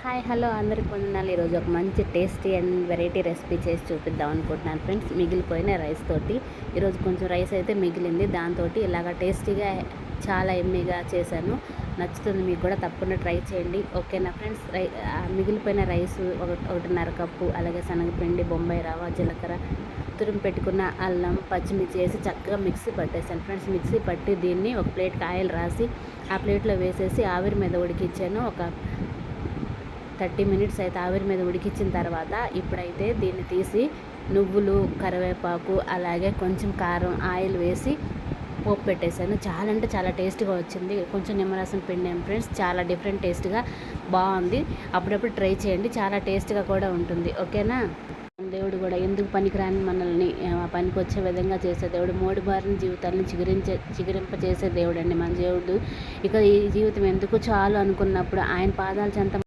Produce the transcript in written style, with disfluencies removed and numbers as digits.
Hi hello అందరికి వందనాలు. ఈరోజు ఒక మంచి టేస్టీ అండ్ వెరైటీ రెసిపీ చేసి చూపిద్దాం అనుకుంటున్నాను ఫ్రెండ్స్. మిగిలిపోయిన రైస్ తోటి ఈరోజు కొంచెం రైస్ అయితే మిగిలింది, దాంతో ఇలాగ టేస్టీగా చాలా ఎమ్మీగా చేశాను. నచ్చుతుంది మీకు కూడా, తప్పకుండా ట్రై చేయండి. ఓకేనా ఫ్రెండ్స్. మిగిలిపోయిన రైస్ ఒకటిన్నర కప్పు, అలాగే శనగపిండి, బొంబాయి రవ్వ, జీలకర్ర, తురిమి పెట్టుకున్న అల్లం, పచ్చిమిర్చి వేసి చక్కగా మిక్సీ పట్టేసాను ఫ్రెండ్స్. మిక్సీ పట్టి దీన్ని ఒక ప్లేట్కి ఆయిల్ రాసి ఆ ప్లేట్లో వేసేసి ఆవిరి మీద ఉడికించాను. ఒక 30 మినిట్స్ అయితే ఆవిరి మీద ఉడికించిన తర్వాత ఇప్పుడైతే దీన్ని తీసి నువ్వులు, కరివేపాకు, అలాగే కొంచెం కారం, ఆయిల్ వేసి పోపు పెట్టేశాను. చాలా అంటే చాలా టేస్ట్గా వచ్చింది. కొంచెం నిమ్మరసం పిండాను ఫ్రెండ్స్. చాలా డిఫరెంట్ టేస్ట్గా బాగుంది. అప్పుడప్పుడు ట్రై చేయండి, చాలా టేస్ట్గా కూడా ఉంటుంది. ఓకేనా. దేవుడు కూడా ఎందుకు పనికిరాని మనల్ని పనికి వచ్చే విధంగా చేసే దేవుడు, మోడి బారిన జీవితాలను చిగురింప చేసే దేవుడు అండి మన దేవుడు. ఇక ఈ జీవితం ఎందుకు చాలు అనుకున్నప్పుడు ఆయన పాదాల చెంత